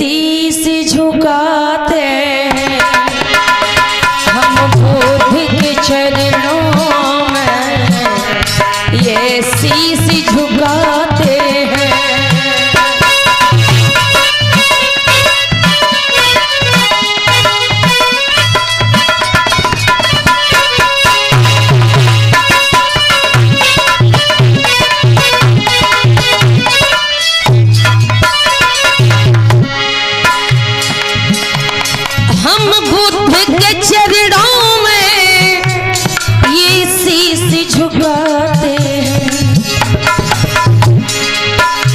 शीश झुकाते हैं हम बुद्ध के चरणों में, ये शीश झुकाते हैं।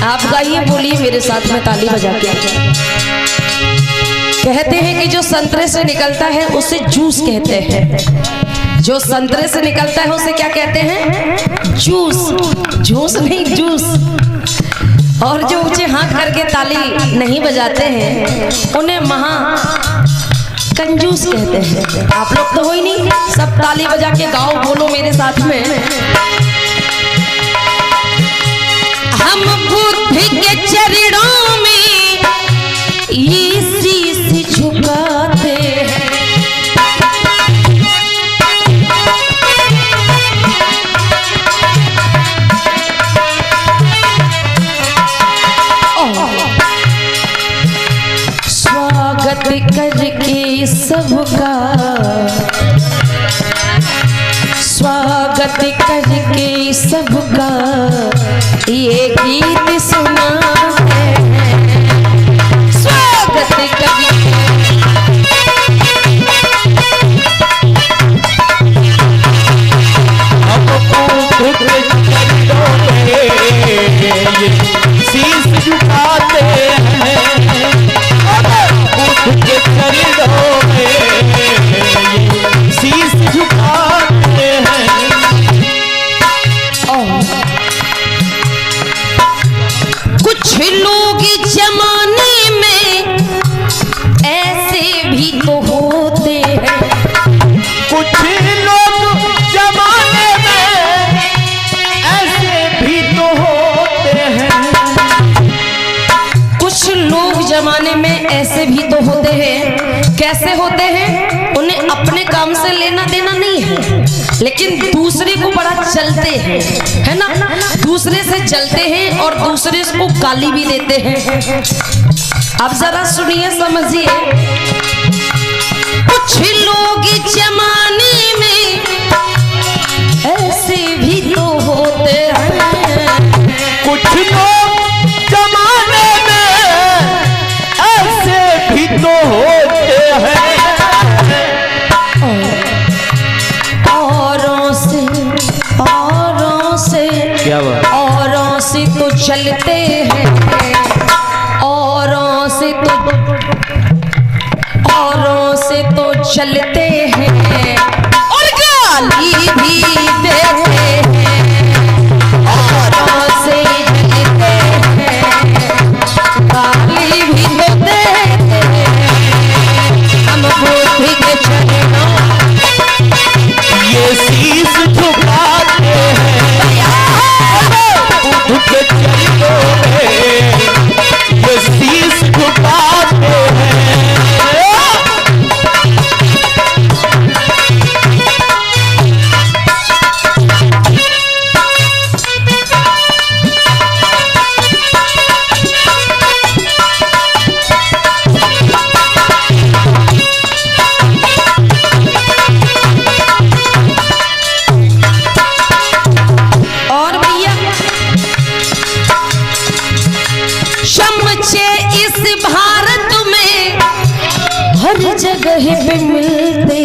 आप गाइए, बोलिए मेरे साथ में ताली बजा के। कहते हैं कि जो संतरे से निकलता है उसे जूस कहते हैं। जो संतरे से निकलता है उसे क्या कहते हैं? जूस। जूस नहीं, जूस। और जो ऊंचे हाथ करके ताली नहीं बजाते हैं उन्हें महा कंजूस कहते हैं। आप लोग तो हो ही नहीं, सब ताली बजा के गाओ, बोलो मेरे साथ में। हम बुद्ध के चरणों में ये शीश झुकाते हैं। स्वागत करके सबका, स्वागत करके सबका ये गीत सुनाते हैं। स्वागत करके हम बुद्ध के चरणों में ये शीश झुकाते हैं। बुद्ध के चरणों में ये शीश झुकाते हैं। कुछ लोग जमाने में ऐसे भी तो होते हैं। कुछ लोग जमाने में ऐसे भी तो होते हैं। कुछ लोग जमाने में ऐसे भी तो होते हैं। कैसे होते हैं? उन्हें अपने काम से लेना देना नहीं है, लेकिन दूसरे को बड़ा चलते हैं, है ना? दूसरे से जलते हैं और दूसरे को गाली भी देते हैं। अब जरा सुनिए, समझिए। कुछ लोग जमाने में ऐसे भी तो होते हैं। कुछ लोग जमाने में ऐसे भी तो होते हैं। क्या बात? औरों से तो चलते हैं, औरों से तो चलते हैं और गाली भी देते हैं। औरों से चलते हैं, गाली भी देते हैं। हम बुद्ध के चरणों ये शीश झुकाते हैं। बुद्ध के चरणों में ये शीश झुकाते हैं। हर जगह पे मिलते।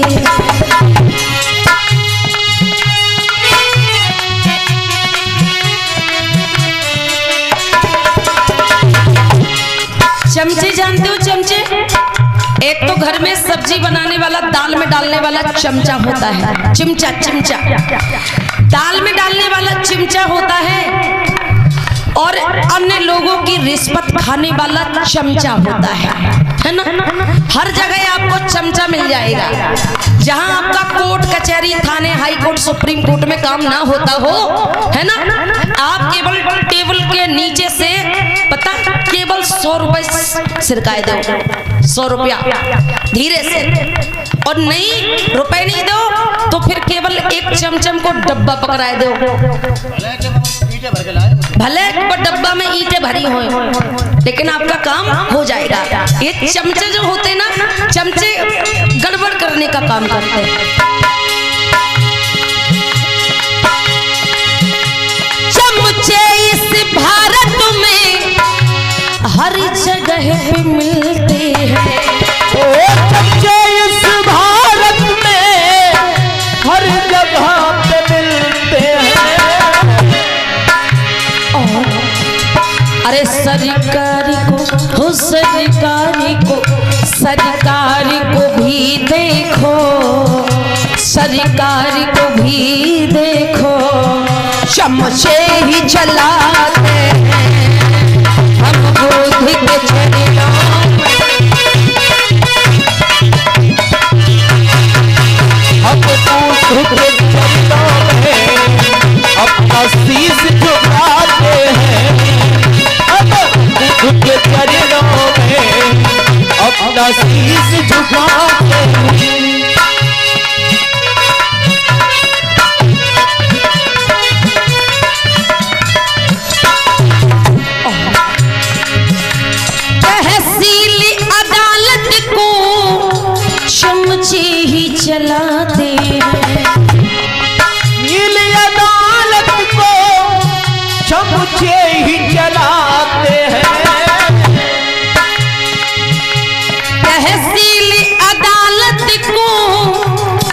चमचे जानते हो? चमचे एक तो घर में सब्जी बनाने वाला, दाल में डालने वाला चमचा होता है। चिमचा, चिमचा दाल में डालने वाला चिमचा होता है, और अन्य लोगों की रिश्वत खाने वाला चमचा होता है ना? हर जगह आपको चमचा मिल जाएगा। जहां आपका कोर्ट कचहरी, थाने, हाई कोर्ट, सुप्रीम कोर्ट में काम ना होता हो, है ना, आप केवल टेबल के नीचे से पता, केवल 100 रुपए सिरकाए दो, 100 रुपया धीरे से, और नहीं रुपए नहीं दो तो फिर केवल एक चमचम को डब्बा पकड़ाए दो, भले वो डब्बा में ईंटें भरी हो, लेकिन आपका काम हो जाएगा। ये चमचे जो होते ना, चमचे गड़बड़ करने का काम करते हैं। चमचे इस भारत में हर जगह पे मिलते हैं, ओ चमचे इस भारत में हर जगह पे मिलते हैं। अरे सरकारी को हो, सरकारी को, सरकारी को भी देखो, सरकारी को भी देखो, चमचे ही जलाते हैं हम बुद्ध के चरणों में, हम बुद्ध के चरणों में अपना शीश झुकाते हैं, हम बुद्ध के चरणों में अपना शीश झुकाते हैं। चमचे ही चलाते हैं, नील अदालत को चमचे ही चलाते हैं, तहसील अदालत को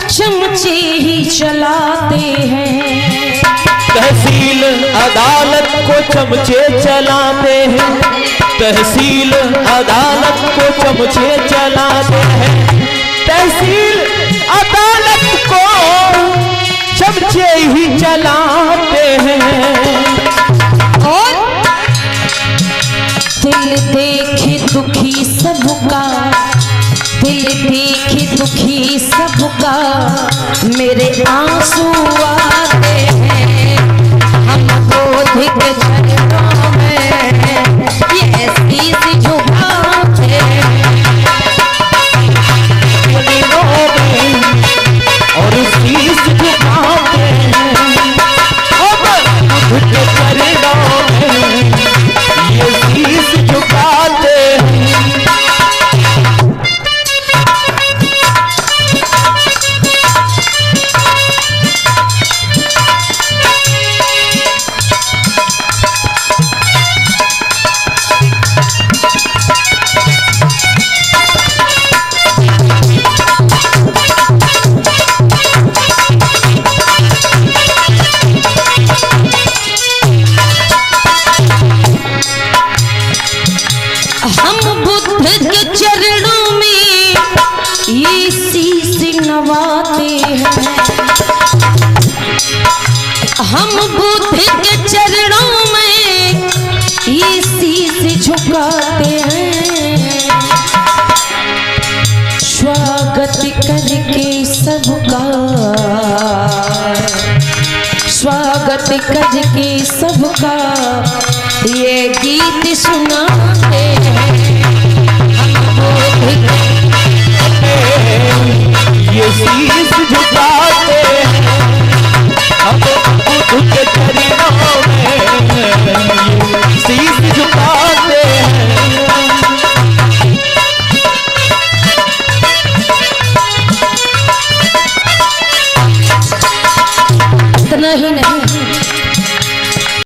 चमचे ही चलाते हैं, तहसील अदालत को चमचे चलाते हैं, तहसील अदालत को चमचे चलाते हैं, तहसील अदालत को चमचे ही चलाते हैं। और दिल देखे दुखी सबका, दिल देखे दुखी सबका मेरे आंसू आते हैं, हम बोध के चरणों में ये शीश झुकाते हैं, और शीश झुकाते हैं, हम बुद्ध के चरणों में ये शीश झुकाते हैं। हम बुद्ध के चरणों में ये शीश नवाते हैं, हम बुद्ध के चरणों में ये शीश झुकाते हैं, स्वागत करके सबका, स्वागत करके सबका ये गीत सुनाते हैं, ये शीश झुकाते हैं, हम बुद्ध के